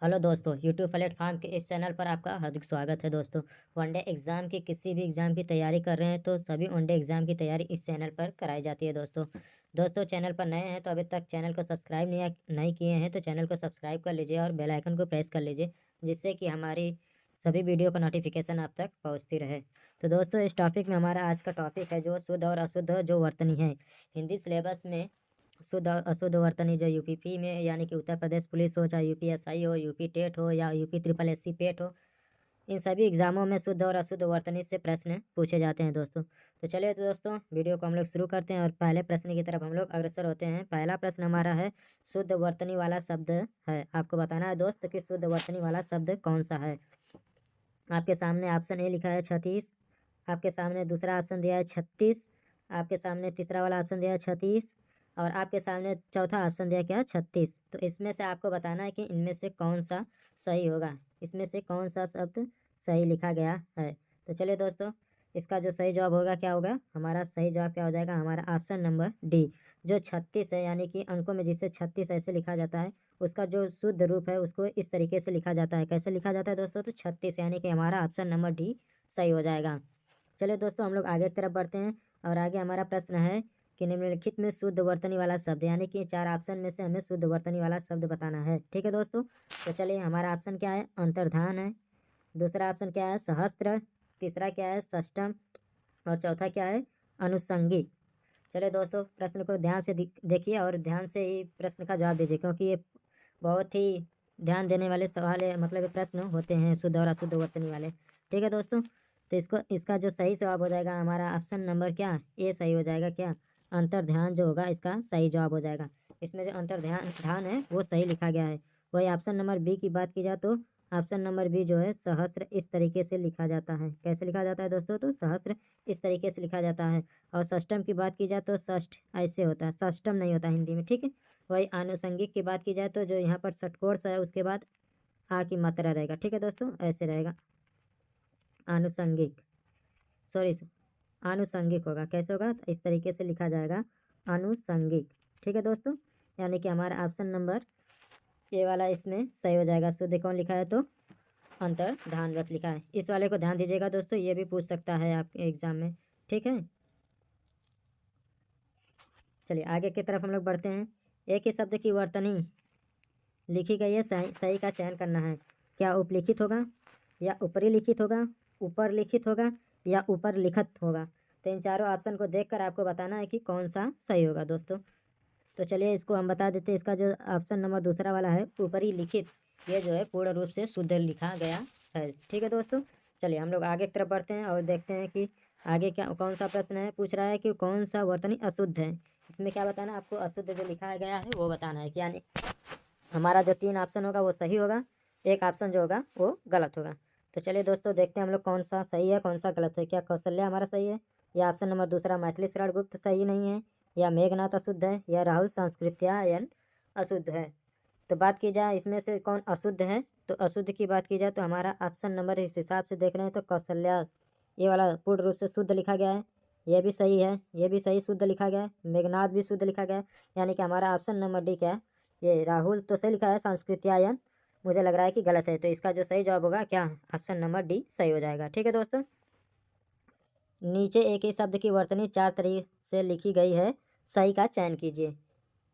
Hello दोस्तों, YouTube platform के इस चैनल पर आपका हार्दिक स्वागत है। दोस्तों, वनडे एग्ज़ाम की किसी भी एग्ज़ाम की तैयारी कर रहे हैं तो सभी वनडे एग्ज़ाम की तैयारी इस चैनल पर कराई जाती है। दोस्तों चैनल पर नए हैं तो अभी तक चैनल को सब्सक्राइब नहीं किए हैं तो चैनल को सब्सक्राइब कर लीजिए और बेल आइकन को प्रेस कर लीजिए, जिससे कि हमारी सभी वीडियो का नोटिफिकेशन आप तक पहुँचती रहे। तो दोस्तों, इस टॉपिक में हमारा आज का टॉपिक है जो शुद्ध और अशुद्ध जो वर्तनी है। हिंदी सिलेबस में शुद्ध और अशुद्ध वर्तनी जो यूपीपी में यानी कि उत्तर प्रदेश पुलिस हो, चाहे यूपीएसआई हो, यूपी टेट हो या यूपी ट्रिपल एससी पेट हो, इन सभी एग्जामों में शुद्ध और अशुद्ध वर्तनी से प्रश्न पूछे जाते हैं दोस्तों। तो चलिए तो दोस्तों, वीडियो को हम लोग शुरू करते हैं और पहले प्रश्न की तरफ हम लोग अग्रसर होते हैं। पहला प्रश्न हमारा है, शुद्ध वर्तनी वाला शब्द है। आपको बताना है दोस्त कि शुद्ध वर्तनी वाला शब्द कौन सा है। आपके सामने ऑप्शन ए लिखा है 36, आपके सामने दूसरा ऑप्शन दिया है 36, आपके सामने तीसरा वाला ऑप्शन दिया है 36 और आपके सामने चौथा ऑप्शन दिया क्या है 36। तो इसमें से आपको बताना है कि इनमें से कौन सा सही होगा, इसमें से कौन सा शब्द सही लिखा गया है। तो चलिए दोस्तों, इसका जो सही जवाब होगा क्या होगा, हमारा सही जवाब क्या हो जाएगा, हमारा ऑप्शन नंबर डी जो 36 है, यानी कि अंकों में जिसे 36 ऐसे लिखा जाता है, उसका जो शुद्ध रूप है उसको इस तरीके से लिखा जाता है। कैसे लिखा जाता है दोस्तों, तो 36, यानी कि हमारा ऑप्शन नंबर डी सही हो जाएगा। चलिए दोस्तों, हम लोग आगे की तरफ बढ़ते हैं और आगे हमारा प्रश्न है कि निम्नलिखित में शुद्ध वर्तनी वाला शब्द, यानी कि 4 ऑप्शन में से हमें शुद्ध वर्तनी वाला शब्द बताना है। ठीक है दोस्तों, तो चलिए हमारा ऑप्शन क्या है, अंतर्धान है। दूसरा ऑप्शन क्या है, सहस्त्र। तीसरा क्या है, षष्टम। और चौथा क्या है, अनुषंगिक। चलिए दोस्तों, प्रश्न को ध्यान से देखिए और ध्यान से ही प्रश्न का जवाब दीजिए, क्योंकि ये बहुत ही ध्यान देने वाले सवाल है, मतलब ये प्रश्न होते हैं शुद्ध और अशुद्ध वर्तनी वाले। ठीक है दोस्तों, तो इसका जो सही जवाब हो जाएगा हमारा ऑप्शन नंबर क्या, ए सही हो जाएगा। क्या, अंतर्ध्यान जो होगा इसका सही जवाब हो जाएगा। इसमें जो अंतर्ध्यान ध्यान है वो सही लिखा गया है। वही ऑप्शन नंबर बी की बात की जाए तो ऑप्शन नंबर बी जो है सहस्त्र इस तरीके से लिखा जाता है। कैसे लिखा जाता है दोस्तों, तो सहस्त्र इस तरीके से लिखा जाता है। और षष्टम की बात की जाए तो षष्ठ ऐसे होता है, षष्टम नहीं होता हिंदी में। ठीक है, वही आनुषंगिक की बात की जाए तो जो यहाँ पर षटकोण है उसके बाद आ की मात्रा रहेगा। ठीक है दोस्तों, ऐसे रहेगा आनुषंगिक, सॉरी आनुषंगिक होगा। कैसे होगा, तो इस तरीके से लिखा जाएगा आनुषंगिक। ठीक है दोस्तों, यानी कि हमारा ऑप्शन नंबर ए वाला इसमें सही हो जाएगा। शुद्ध कौन लिखा है, तो अंतर्धान बस लिखा है। इस वाले को ध्यान दीजिएगा दोस्तों, ये भी पूछ सकता है आपके एग्जाम में। ठीक है, चलिए आगे की तरफ हम लोग बढ़ते हैं। एक ही शब्द की वर्तनी लिखी गई है, सही सही का चयन करना है। क्या उपलिखित होगा, या ऊपरी लिखित होगा, ऊपर लिखित होगा, या ऊपर लिखत होगा। तो इन चारों ऑप्शन को देखकर आपको बताना है कि कौन सा सही होगा दोस्तों। तो चलिए इसको हम बता देते हैं। इसका जो ऑप्शन नंबर दूसरा वाला है ऊपरी लिखित, ये जो है पूर्ण रूप से शुद्ध लिखा गया है। ठीक है दोस्तों, चलिए हम लोग आगे की तरफ बढ़ते हैं और देखते हैं कि आगे क्या कौन सा प्रश्न है। पूछ रहा है कि कौन सा वर्तनी अशुद्ध है। इसमें क्या बताना है आपको, अशुद्ध जो लिखा गया है वो बताना है। यानी हमारा जो 3 ऑप्शन होगा वो सही होगा, एक ऑप्शन जो होगा वो गलत होगा। तो चलिए दोस्तों, देखते हैं हम लोग कौन सा सही है कौन सा गलत है। क्या कौशल्या हमारा सही है, या ऑप्शन नंबर दूसरा मैथिली शरण गुप्त सही नहीं है, या मेघनाथ अशुद्ध है, या राहुल संस्कृत्यायन अशुद्ध है। तो बात की जाए इसमें से कौन अशुद्ध है, तो अशुद्ध की बात की जाए तो हमारा ऑप्शन नंबर इस हिसाब से देख रहे हैं तो कौशल्या ये वाला पूर्ण रूप से शुद्ध लिखा गया है, ये भी सही है, ये भी सही शुद्ध लिखा गया है। मेघनाथ भी शुद्ध लिखा गया है, यानी कि हमारा ऑप्शन नंबर डी क्या है, ये राहुल तो सही लिखा है, संस्कृत्यायन मुझे लग रहा है कि गलत है। तो इसका जो सही जवाब होगा क्या, ऑप्शन नंबर डी सही हो जाएगा। ठीक है दोस्तों, नीचे एक ही शब्द की वर्तनी 4 तरीके से लिखी गई है, सही का चयन कीजिए।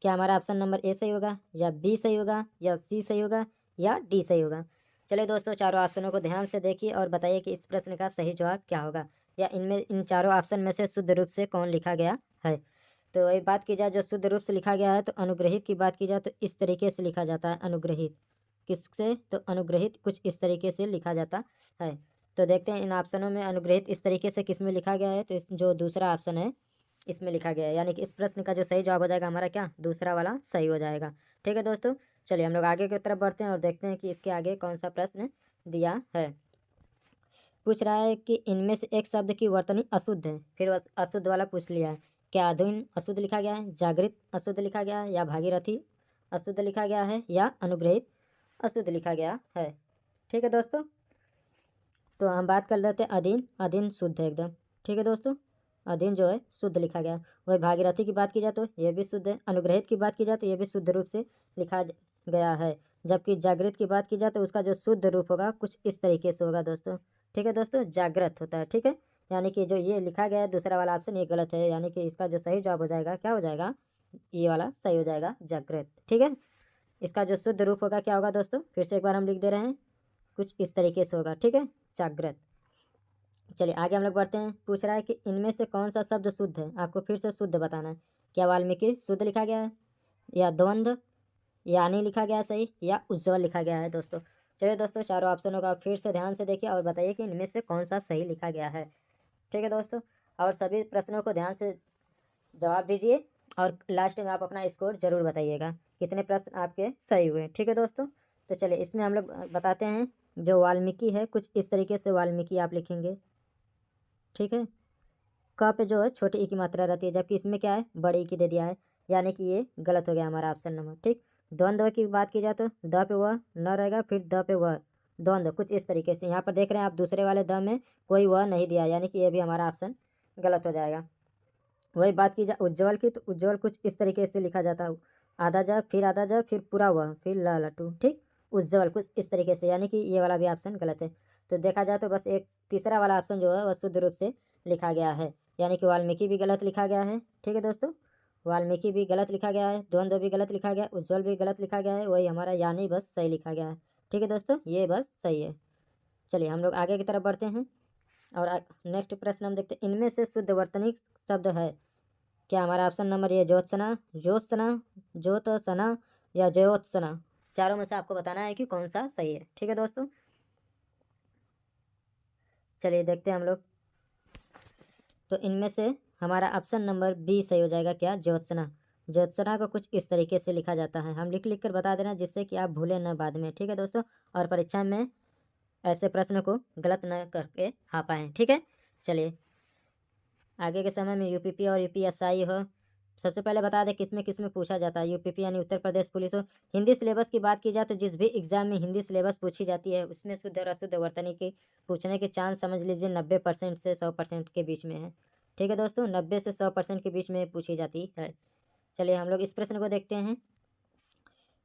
क्या हमारा ऑप्शन नंबर ए सही होगा, या बी सही होगा, या सी सही होगा, या डी सही होगा। चलिए दोस्तों, चारों ऑप्शनों को ध्यान से देखिए और बताइए कि इस प्रश्न का सही जवाब क्या होगा, या इनमें इन चारों ऑप्शन में से शुद्ध रूप से कौन लिखा गया है। तो एक बात की जाए जो शुद्ध रूप से लिखा गया है, तो अनुग्रहित की बात की जाए तो इस तरीके से लिखा जाता है। अनुग्रहित किससे, तो अनुग्रहित कुछ इस तरीके से लिखा जाता है। तो देखते हैं इन ऑप्शनों में अनुग्रहित इस तरीके से किस में लिखा गया है, तो जो दूसरा ऑप्शन है इसमें लिखा गया है, यानी कि इस प्रश्न का जो सही जवाब हो जाएगा हमारा क्या, दूसरा वाला सही हो जाएगा। ठीक है दोस्तों, चलिए हम लोग आगे की तरफ बढ़ते हैं और देखते हैं कि इसके आगे कौन सा प्रश्न दिया है। पूछ रहा है कि इनमें से एक शब्द की वर्तनी अशुद्ध है, फिर अशुद्ध वाला पूछ लिया है। क्या अधीन अशुद्ध लिखा गया है, जागृत अशुद्ध लिखा गया है, या भागीरथी अशुद्ध लिखा गया है, या अनुग्रहित अशुद्ध लिखा गया है। ठीक है दोस्तों, तो हम बात कर लेते हैं अधीन। अधीन शुद्ध है एकदम। ठीक है दोस्तों, अधीन जो है शुद्ध लिखा गया है। वही भागीरथी की बात की जाए तो ये भी शुद्ध है। अनुग्रहित की बात की जाए तो ये भी शुद्ध रूप से लिखा गया है। जबकि जागृत की बात की जाए तो उसका जो शुद्ध रूप होगा कुछ इस तरीके से होगा दोस्तों। ठीक है दोस्तों, जागृत होता है। ठीक है, यानी कि जो ये लिखा गया है दूसरा वाला ऑप्शन ये गलत है, यानी कि इसका जो सही जवाब हो जाएगा क्या हो जाएगा, ये वाला सही हो जाएगा, जागृत। ठीक है, इसका जो शुद्ध रूप होगा क्या होगा दोस्तों, फिर से एक बार हम लिख दे रहे हैं, कुछ इस तरीके से होगा। ठीक है, जागृत। चलिए आगे हम लोग बढ़ते हैं। पूछ रहा है कि इनमें से कौन सा शब्द शुद्ध है, आपको फिर से शुद्ध बताना है। क्या वाल्मीकि शुद्ध लिखा गया है, या द्वंद्व, यानी लिखा गया है सही, या उज्ज्वल लिखा गया है दोस्तों। चलिए दोस्तों, चारों ऑप्शनों का फिर से ध्यान से देखिए और बताइए कि इनमें से कौन सा सही लिखा गया है। ठीक है दोस्तों, और सभी प्रश्नों को ध्यान से जवाब दीजिए और लास्ट में आप अपना स्कोर जरूर बताइएगा कितने प्रश्न आपके सही हुए। ठीक है दोस्तों, तो चलिए इसमें हम लोग बताते हैं। जो वाल्मीकि है कुछ इस तरीके से वाल्मीकि आप लिखेंगे। ठीक है, क पे जो है छोटी ई की मात्रा रहती है, जबकि इसमें क्या है बड़ी ई की दे दिया है, यानी कि ये गलत हो गया हमारा ऑप्शन नंबर। ठीक, द्वंद्व की बात की जाए तो द पे वह न रहेगा, फिर द पे वह, द्वंद्व कुछ इस तरीके से। यहाँ पर देख रहे हैं आप दूसरे वाले द में कोई वह नहीं दिया, यानी कि ये भी हमारा ऑप्शन गलत हो जाएगा। वही बात की जाए उज्ज्वल की, तो उज्ज्वल कुछ इस तरीके से लिखा जाता है, आधा ज फिर आधा ज फिर पूरा वह फिर ल लटू। ठीक, उज्ज्वल कुछ इस तरीके से, यानी कि ये वाला भी ऑप्शन गलत है। तो देखा जाए तो बस एक तीसरा वाला ऑप्शन जो है वह शुद्ध रूप से लिखा गया है, यानी कि वाल्मीकि भी गलत लिखा गया है। ठीक है दोस्तों, वाल्मीकि भी गलत लिखा गया है, द्वंद्व भी गलत लिखा गया है, उज्ज्वल भी गलत लिखा गया है, वही हमारा यानी बस सही लिखा गया है। ठीक है दोस्तों, ये बस सही है। चलिए हम लोग आगे की तरफ बढ़ते हैं और नेक्स्ट प्रश्न हम देखते हैं। इनमें से शुद्ध वर्तनिक शब्द है क्या, हमारा ऑप्शन नंबर ये ज्योत्सना, ज्योत्सना, ज्योत्सना या ज्योत्सना, चारों में से आपको बताना है कि कौन सा सही है। ठीक है दोस्तों, चलिए देखते हैं हम लोग। तो इनमें से हमारा ऑप्शन नंबर बी सही हो जाएगा, क्या, ज्योत्सना। ज्योत्सना को कुछ इस तरीके से लिखा जाता है, हम लिख लिख कर बता देना जिससे कि आप भूलें न बाद में। ठीक है दोस्तों, और परीक्षा में ऐसे प्रश्न को गलत न करके आ पाएँ। ठीक है, चलिए आगे के समय में यूपीपी और यूपीएसआई हो, सबसे पहले बता दें किसमें किसमें पूछा जाता है। यूपीपी यानी उत्तर प्रदेश पुलिस हो। हिंदी सिलेबस की बात की जाए तो जिस भी एग्जाम में हिंदी सिलेबस पूछी जाती है उसमें शुद्ध और अशुद्ध वर्तनी की पूछने के चांस समझ लीजिए 90% से 100% के बीच में है। ठीक है दोस्तों, 90 से 100% के बीच में पूछी जाती है। चलिए हम लोग इस प्रश्न को देखते हैं।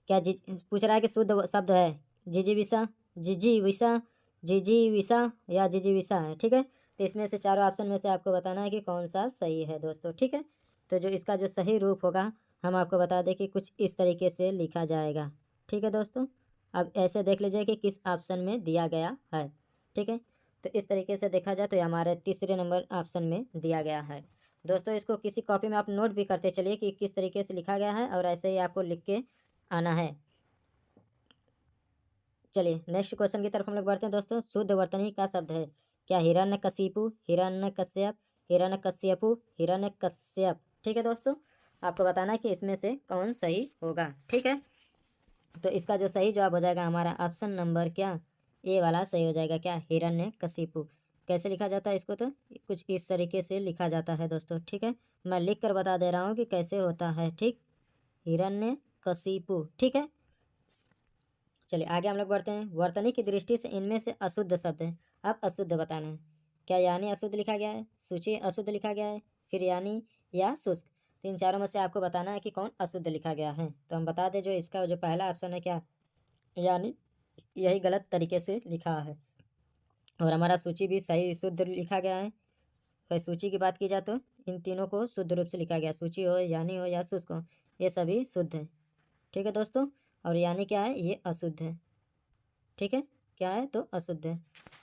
क्या पूछ रहा है कि शुद्ध शब्द है जिजीविसा, जिजीविसा, जिजीविसा या जिजीविसा है। ठीक है, तो इसमें से चारों ऑप्शन में से आपको बताना है कि कौन सा सही है दोस्तों। ठीक है, तो जो इसका जो सही रूप होगा हम आपको बता दें कि कुछ इस तरीके से लिखा जाएगा। ठीक है दोस्तों, अब ऐसे देख लीजिए कि किस ऑप्शन में दिया गया है। ठीक है, तो इस तरीके से देखा जाए तो ये हमारे तीसरे नंबर ऑप्शन में दिया गया है दोस्तों। इसको किसी कॉपी में आप नोट भी करते चलिए कि किस तरीके से लिखा गया है, और ऐसे ही आपको लिख के आना है। चलिए नेक्स्ट क्वेश्चन की तरफ हम लोग बढ़ते हैं दोस्तों। शुद्ध वर्तनी का शब्द है क्या, हिरण्यकशिपु, हिरण्यकश्यप, हिरण्यकश्यपु, हिरण्यकश्यप। ठीक है दोस्तों, आपको बताना है कि इसमें से कौन सही होगा। ठीक है, तो इसका जो सही जवाब हो जाएगा हमारा ऑप्शन नंबर क्या, ए वाला सही हो जाएगा, क्या, हिरण्यकशिपु। कैसे लिखा जाता है इसको, तो कुछ इस तरीके से लिखा जाता है दोस्तों। ठीक है, मैं लिख कर बता दे रहा हूँ कि कैसे होता है। ठीक, हिरण्यकशिपु। ठीक है, चलिए आगे हम लोग बढ़ते हैं। वर्तनी की दृष्टि से इनमें से अशुद्ध शब्द है, अब अशुद्ध बताना है। क्या यानी अशुद्ध लिखा गया है, सूची अशुद्ध लिखा गया है, फिर यानी या शुष्क। तो इन चारों में से आपको बताना है कि कौन अशुद्ध लिखा गया है। तो हम बता दें जो इसका जो पहला ऑप्शन है क्या, यानी, यही गलत तरीके से लिखा है, और हमारा सूची भी सही शुद्ध लिखा गया है। फिर सूची की बात की जाए तो इन तीनों को शुद्ध रूप से लिखा गया, सूची हो, यानी हो या शुष्क हो, ये सभी शुद्ध है। ठीक है दोस्तों, और यानी क्या है, ये अशुद्ध है। ठीक है, क्या है, तो अशुद्ध है।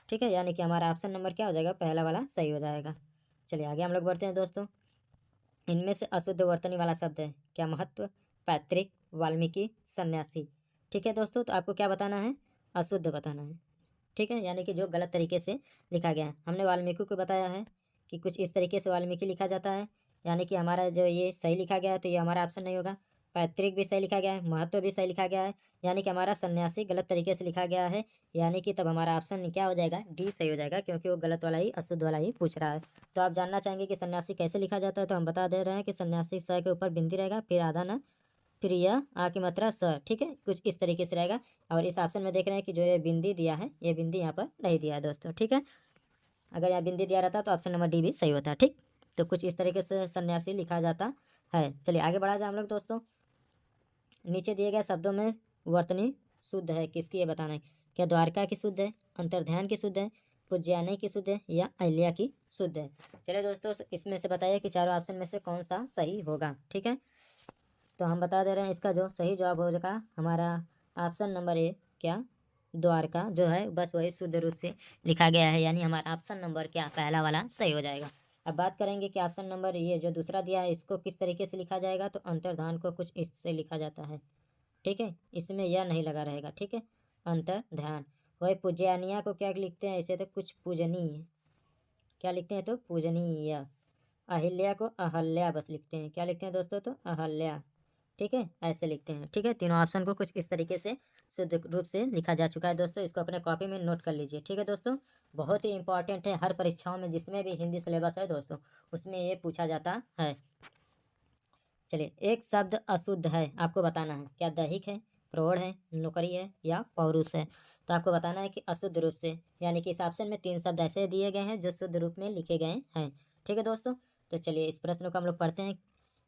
ठीक है, यानी कि हमारा ऑप्शन नंबर क्या हो जाएगा, पहला वाला सही हो जाएगा। चलिए आगे हम लोग बढ़ते हैं दोस्तों। इनमें से अशुद्ध वर्तनी वाला शब्द है क्या, महत्व, पैतृक, वाल्मीकि, सन्यासी। ठीक है दोस्तों, तो आपको क्या बताना है, अशुद्ध बताना है। ठीक है, यानी कि जो गलत तरीके से लिखा गया है। हमने वाल्मीकि को बताया है कि कुछ इस तरीके से वाल्मीकि लिखा जाता है, यानी कि हमारा जो ये सही लिखा गया है तो ये हमारा ऑप्शन नहीं होगा। पैतृक भी सही लिखा गया है, महत्व भी सही लिखा गया है, यानी कि हमारा सन्यासी गलत तरीके से लिखा गया है, यानी कि तब हमारा ऑप्शन क्या हो जाएगा, डी सही हो जाएगा, क्योंकि वो गलत वाला ही अशुद्ध वाला ही पूछ रहा है। तो आप जानना चाहेंगे कि सन्यासी कैसे लिखा जाता है, तो हम बता दे रहे हैं कि सन्यासी स के ऊपर बिंदी रहेगा, फिर आधा न, फिर यह आ की मात्रा स। ठीक है, कुछ इस तरीके से रहेगा। और इस ऑप्शन में देख रहे हैं कि जो ये बिंदी दिया है, ये बिंदी यहाँ पर नहीं दिया है दोस्तों। ठीक है, अगर यहाँ बिंदी दिया रहता तो ऑप्शन नंबर डी भी सही होता। ठीक, तो कुछ इस तरीके से सन्यासी लिखा जाता है। चलिए आगे बढ़ा जाए हम लोग दोस्तों। नीचे दिए गए शब्दों में वर्तनी शुद्ध है किसकी, ये बताना है। क्या द्वारका की शुद्ध है, अंतर्ध्यान की शुद्ध है, पुज्याने की शुद्ध है, या अहिल्या की शुद्ध है। चलिए दोस्तों, इसमें से बताइए कि चारों ऑप्शन में से कौन सा सही होगा। ठीक है, तो हम बता दे रहे हैं, इसका जो सही जवाब होगा हमारा ऑप्शन नंबर ए, क्या द्वारका जो है बस वही शुद्ध रूप से लिखा गया है, यानी हमारा ऑप्शन नंबर क्या पहला वाला सही हो जाएगा। अब बात करेंगे कि ऑप्शन नंबर ये जो दूसरा दिया है इसको किस तरीके से लिखा जाएगा, तो अंतर्धान को कुछ इससे लिखा जाता है। ठीक है, इसमें यह नहीं लगा रहेगा। ठीक है, अंतर्ध्यान। वही पूज्यानिया को क्या लिखते हैं ऐसे, तो कुछ पूजनीय, क्या लिखते हैं, तो पूजनीय। अहिल्या को अहल्या बस लिखते हैं, क्या लिखते हैं दोस्तों, तो अहल्या। ठीक है, ऐसे लिखते हैं। ठीक है, तीनों ऑप्शन को कुछ इस तरीके से शुद्ध रूप से लिखा जा चुका है दोस्तों, इसको अपने कॉपी में नोट कर लीजिए। ठीक है दोस्तों, बहुत ही इंपॉर्टेंट है, हर परीक्षाओं में जिसमें भी हिंदी सिलेबस है दोस्तों उसमें ये पूछा जाता है। चलिए, एक शब्द अशुद्ध है, आपको बताना है। क्या दैहिक है, प्रौढ़ है, नौकरी है, या पौरुष है। तो आपको बताना है कि अशुद्ध रूप से, यानी कि इस ऑप्शन में 3 शब्द ऐसे दिए गए हैं जो शुद्ध रूप में लिखे गए हैं। ठीक है दोस्तों, तो चलिए इस प्रश्न को हम लोग पढ़ते हैं,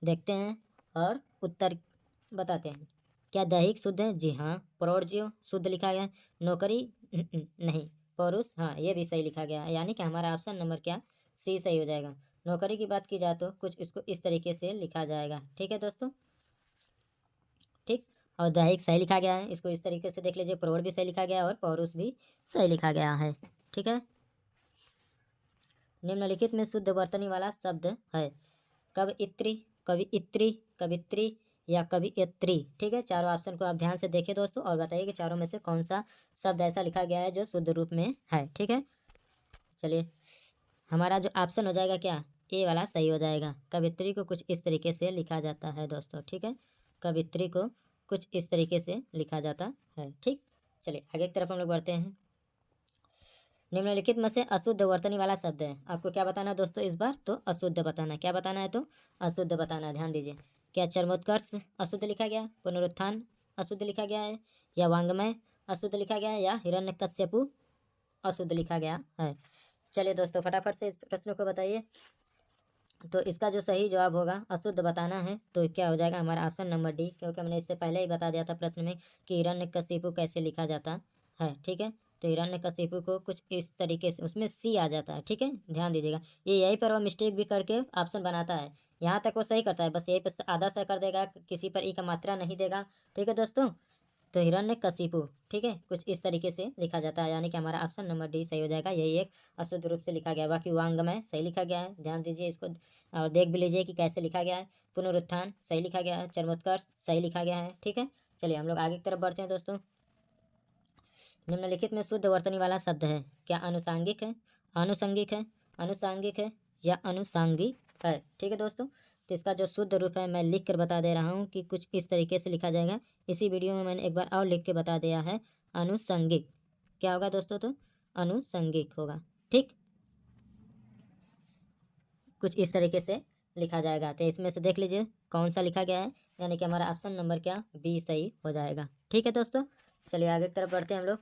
देखते हैं और उत्तर बताते हैं। क्या दैहिक शुद्ध है, जी हाँ। प्रौढ़ जो शुद्ध लिखा गया है। नौकरी नहीं। पौरुष हाँ, ये भी सही लिखा गया है, यानी कि हमारा ऑप्शन नंबर क्या सी सही हो जाएगा। नौकरी की बात की जाए तो कुछ इसको इस तरीके से लिखा जाएगा। ठीक है दोस्तों, ठीक। और दैहिक सही लिखा गया है, इसको इस तरीके से देख लीजिए। प्रौढ़ भी सही लिखा गया है और पौरुष भी सही लिखा गया है। ठीक है, निम्नलिखित में शुद्ध वर्तनी वाला शब्द है। कवयित्री, कवियित्री, कवित्री, या कवियत्री। ठीक है, चारों ऑप्शन को आप ध्यान से देखिए दोस्तों और बताइए कि चारों में से कौन सा शब्द ऐसा लिखा गया है जो शुद्ध रूप में है। ठीक है, चलिए हमारा जो ऑप्शन हो जाएगा क्या, ए वाला सही हो जाएगा। कवित्री को कुछ इस तरीके से लिखा जाता है दोस्तों। ठीक है, कवित्री को कुछ इस तरीके से लिखा जाता है। ठीक, चलिए आगे की तरफ हम लोग बढ़ते हैं। निम्नलिखित में से अशुद्ध वर्तनी वाला शब्द है, आपको क्या बताना है दोस्तों इस बार, तो अशुद्ध बताना है। क्या बताना है, तो अशुद्ध बताना है, ध्यान दीजिए। क्या चरमोत्कर्ष अशुद्ध लिखा गया, पुनरुत्थान अशुद्ध लिखा गया है, या वांग्मय अशुद्ध लिखा गया है, या हिरण्यकश्यपु अशुद्ध लिखा गया है। चलिए दोस्तों फटाफट से इस प्रश्न को बताइए। तो इसका जो सही जवाब होगा अशुद्ध बताना है, तो क्या हो जाएगा हमारा ऑप्शन नंबर डी, क्योंकि हमने इससे पहले ही बता दिया था प्रश्न में कि हिरण्यकशिपु कैसे लिखा जाता है। ठीक है, तो हिरण्यकशिपु को कुछ इस तरीके से, उसमें सी आ जाता है। ठीक है, ध्यान दीजिएगा, ये यहीं पर वो मिस्टेक भी करके ऑप्शन बनाता है, यहाँ तक वो सही करता है, बस यहीं पर आधा सही कर देगा, किसी पर ई का मात्रा नहीं देगा। ठीक है दोस्तों, तो हिरण्यकशिपु, ठीक है, कुछ इस तरीके से लिखा जाता है, यानी कि हमारा ऑप्शन नंबर डी सही हो जाएगा। यही एक अशुद्ध रूप से लिखा गया है। बाकी वांग्मय सही लिखा गया है, ध्यान दीजिए इसको और देख भी लीजिए कि कैसे लिखा गया है। पुनरुत्थान सही लिखा गया है, चरमोत्कर्ष सही लिखा गया है। ठीक है, चलिए हम लोग आगे की तरफ बढ़ते हैं दोस्तों। निम्नलिखित में शुद्ध वर्तनी वाला शब्द है। क्या आनुषांगिक है, आनुषंगिक है, अनुषांगिक है, या अनुषांगिक है। ठीक है दोस्तों, तो इसका जो शुद्ध रूप है मैं लिख कर बता दे रहा हूँ कि कुछ इस तरीके से लिखा जाएगा। इसी वीडियो में मैंने एक बार और लिख के बता दिया है, अनुषंगिक। क्या होगा दोस्तों, तो अनुषंगिक होगा। ठीक, कुछ इस तरीके से लिखा जाएगा, तो इसमें से देख लीजिए कौन सा लिखा गया है, यानी कि हमारा ऑप्शन नंबर क्या बी सही हो जाएगा। ठीक है दोस्तों, चलिए आगे की तरफ बढ़ते हैं हम लोग।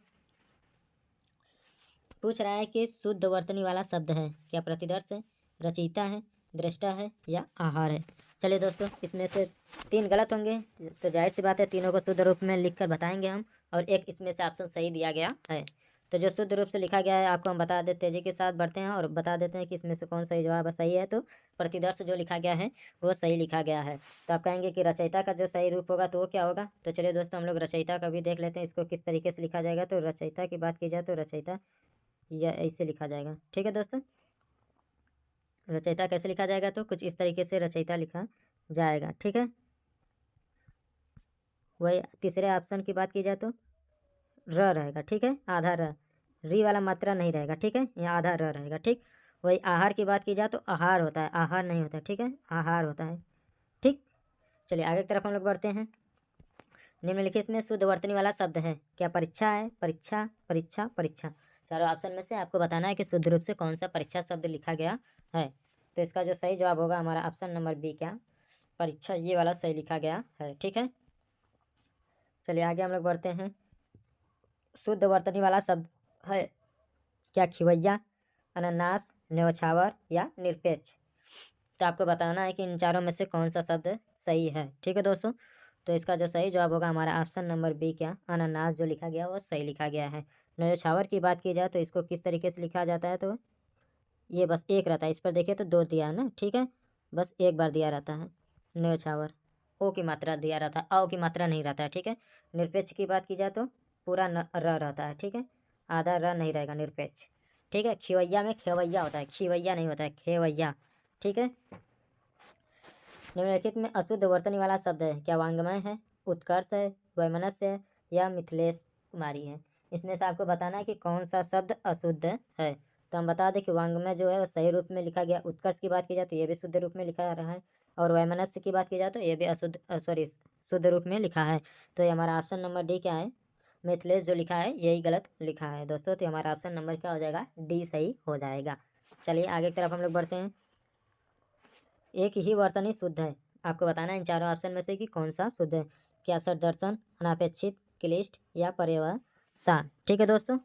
पूछ रहा है कि शुद्ध वर्तनी वाला शब्द है। क्या प्रतिदर्श है, रचयिता है, दृष्टा है, या आहार है। चलिए दोस्तों, इसमें से 3 गलत होंगे, तो जाहिर सी बात है तीनों को शुद्ध रूप में लिख कर बताएंगे हम, और एक इसमें से ऑप्शन सही दिया गया है। तो जो शुद्ध रूप से लिखा गया है आपको हम बता देते, तेजी के साथ बढ़ते हैं और बता देते हैं कि इसमें से कौन सही जवाब सही है। तो प्रतिदर्श जो लिखा गया है वो सही लिखा गया है। तो आप कहेंगे कि रचयिता का जो सही रूप होगा तो वो क्या होगा। तो चलिए दोस्तों, हम लोग रचयिता का भी देख लेते हैं, इसको किस तरीके से लिखा जाएगा। तो रचयिता की बात की जाए तो रचयिता या ऐसे लिखा जाएगा। ठीक है दोस्तों, रचयिता कैसे लिखा जाएगा, तो कुछ इस तरीके से रचयिता लिखा जाएगा। ठीक है, वही तीसरे ऑप्शन की बात की जाए तो र रहेगा। ठीक है, आधा र, री वाला मात्रा नहीं रहेगा। ठीक है, यहाँ आधा र रहेगा। ठीक, वही आहार की बात की जाए तो आहार होता है, आहार नहीं होता है। ठीक है, आहार होता है। ठीक, चलिए आगे की तरफ हम लोग बढ़ते हैं। निम्नलिखित में शुद्ध वर्तनी वाला शब्द है। क्या परीक्षा है, परीक्षा, परीक्षा, परीक्षा। चारों ऑप्शन में से आपको बताना है कि शुद्ध रूप से कौन सा परीक्षा शब्द लिखा गया है। तो इसका जो सही जवाब होगा हमारा ऑप्शन नंबर बी, क्या परीक्षा, ये वाला सही लिखा गया है। ठीक है, चलिए आगे हम लोग बढ़ते हैं। शुद्ध वर्तनी वाला शब्द है। क्या खिवैया, अनानास, न्यौछावर, या निरपेक्ष। तो आपको बताना है कि इन चारों में से कौन सा शब्द सही है। ठीक है दोस्तों, तो इसका जो सही जवाब होगा हमारा ऑप्शन नंबर बी, क्या अनानास जो लिखा गया वो सही लिखा गया है। न्योछावर की बात की जाए तो इसको किस तरीके से लिखा जाता है, तो ये बस एक रहता है, इस पर देखिए तो दो दिया है ना, ठीक है, बस एक बार दिया रहता है न्योछावर। ओ की मात्रा दिया रहता है, औ की मात्रा नहीं रहता है, ठीक है। निरपेक्ष की बात की जाए तो पूरा र रहता है, ठीक है, आधा र नहीं रहेगा, निरपेक्ष, ठीक है। खिवैया में खेवैया होता है, खिवैया नहीं होता है, खेवैया, ठीक है। निम्नलिखित में अशुद्ध वर्तनी वाला शब्द है, क्या वांग्मय है, उत्कर्ष है, वैमनस्य है या मिथिलेश कुमारी है। इसमें से आपको बताना है कि कौन सा शब्द अशुद्ध है। तो हम बता दें कि वांग्मय जो है वो सही रूप में लिखा गया, उत्कर्ष की बात की जाए तो ये भी शुद्ध रूप में लिखा रहा है, और वैमनस्य की बात की जाए तो ये भी शुद्ध रूप में लिखा है। तो ये हमारा ऑप्शन नंबर डी क्या है, मिथिलेश जो लिखा है यही गलत लिखा है दोस्तों। तो हमारा ऑप्शन नंबर क्या हो जाएगा, डी सही हो जाएगा। चलिए आगे की तरफ हम लोग बढ़ते हैं। एक ही वर्तनी शुद्ध है, आपको बताना है इन चारों ऑप्शन में से कि कौन सा शुद्ध है, क्या सदर्शन, अनापेक्षित, क्लिष्ट या पर्यवसान, ठीक है दोस्तों।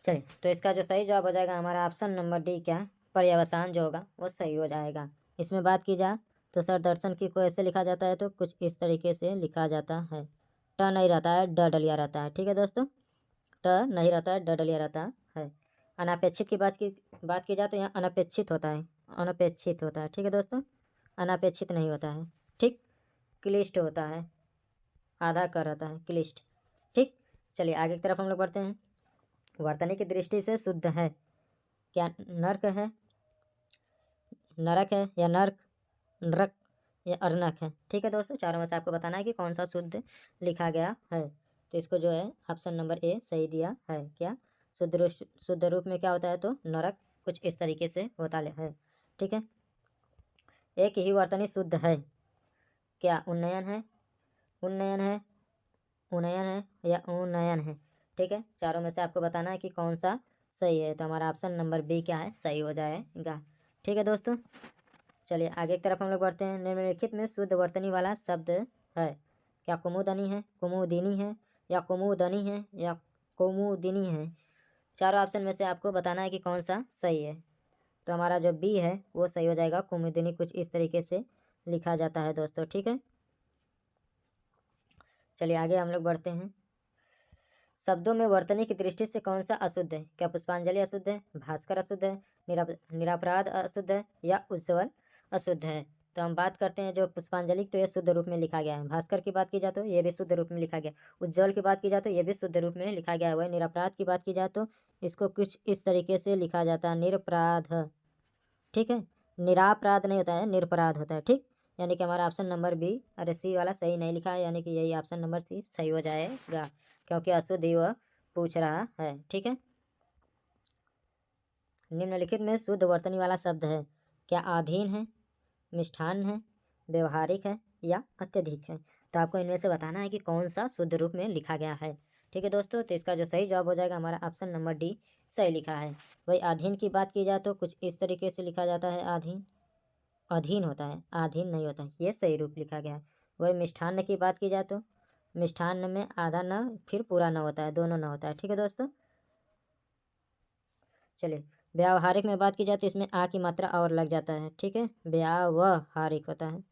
चलिए तो इसका जो सही जवाब हो जाएगा हमारा ऑप्शन नंबर डी, क्या पर्यवसान जो होगा वो सही हो जाएगा। इसमें बात की जाए तो सदर्शन की को ऐसे लिखा जाता है, तो कुछ इस तरीके से लिखा जाता है, ट नहीं रहता है, ड डलिया रहता है, ठीक है दोस्तों, ट नहीं रहता है, ड डलिया रहता है। अनापेक्षित की बात की जाए तो यहाँ अनपेक्षित होता है, अनपेक्षित होता है, ठीक है दोस्तों, अनापेक्षित नहीं होता है, ठीक। क्लिष्ट होता है, आधा कर रहता है, क्लिष्ट, ठीक। चलिए आगे की तरफ हम लोग बढ़ते हैं। वर्तनी की दृष्टि से शुद्ध है, क्या नर्क है, नरक है या नर्क, नरक या अर्नक है, ठीक है दोस्तों। चारों में से आपको बताना है कि कौन सा शुद्ध लिखा गया है। तो इसको जो है ऑप्शन नंबर ए सही दिया है, क्या शुद्ध रूप में क्या होता है, तो नरक कुछ इस तरीके से होता है, ठीक है। एक ही वर्तनी शुद्ध है, क्या उन्नयन है, उन्नयन है, उन्नयन है या उन्नयन है, ठीक है। चारों में से आपको बताना है कि कौन सा सही है। तो हमारा ऑप्शन नंबर बी क्या है, सही हो जाएगा, ठीक है दोस्तों। चलिए आगे की तरफ हम लोग बढ़ते हैं। निम्नलिखित में शुद्ध वर्तनी वाला शब्द है, क्या कुमुदनी है, कुमुदिनी है या कुमुदनी है या कुमुदिनी है। चारों ऑप्शन में से आपको बताना है कि कौन सा सही है। तो हमारा जो बी है वो सही हो जाएगा, कुमुदिनी कुछ इस तरीके से लिखा जाता है दोस्तों, ठीक है। चलिए आगे हम लोग बढ़ते हैं। शब्दों में वर्तनी की दृष्टि से कौन सा अशुद्ध है, क्या पुष्पांजलि अशुद्ध है, भास्कर अशुद्ध है, निरापराध अशुद्ध है या उज्ज्वल अशुद्ध है। तो हम बात करते हैं जो पुष्पांजलि, तो ये शुद्ध रूप में लिखा गया है। भास्कर की बात की जाए तो ये भी शुद्ध रूप में लिखा गया। उज्ज्वल की बात की जाए तो ये भी शुद्ध रूप में लिखा गया है। वही निरापराध की बात की जाए तो इसको कुछ इस तरीके से लिखा जाता है, निरपराध, ठीक है। निरापराध नहीं होता है, निरपराध होता है, ठीक। यानी कि हमारा ऑप्शन नंबर बी, अरे सी वाला सही नहीं लिखा है, यानी कि यही ऑप्शन नंबर सी सही हो जाएगा, क्योंकि अशुद्ध ही वह पूछ रहा है, ठीक है। निम्नलिखित में शुद्ध वर्तनी वाला शब्द है, क्या आधीन है, मिष्ठान है, व्यवहारिक है या अत्यधिक है। तो आपको इनमें से बताना है कि कौन सा शुद्ध रूप में लिखा गया है, ठीक है दोस्तों। तो इसका जो सही जवाब हो जाएगा हमारा ऑप्शन नंबर डी सही लिखा है। वही अधीन की बात की जाए तो कुछ इस तरीके से लिखा जाता है, अधीन, अधीन होता है, आधीन नहीं होता है, ये सही रूप लिखा गया है। वही मिष्ठान्न की बात की जाए तो मिष्ठान्न में आधा न फिर पूरा न होता है, दोनों न होता है, ठीक है दोस्तों। चलिए व्यावहारिक में बात की जाए तो इसमें आ की मात्रा और लग जाता है, ठीक है, व्यावहारिक होता है,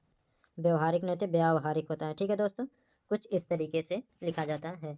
व्यवहारिक नहीं होते व्यावहारिक होता है, ठीक है दोस्तों। कुछ इस तरीके से लिखा जाता है।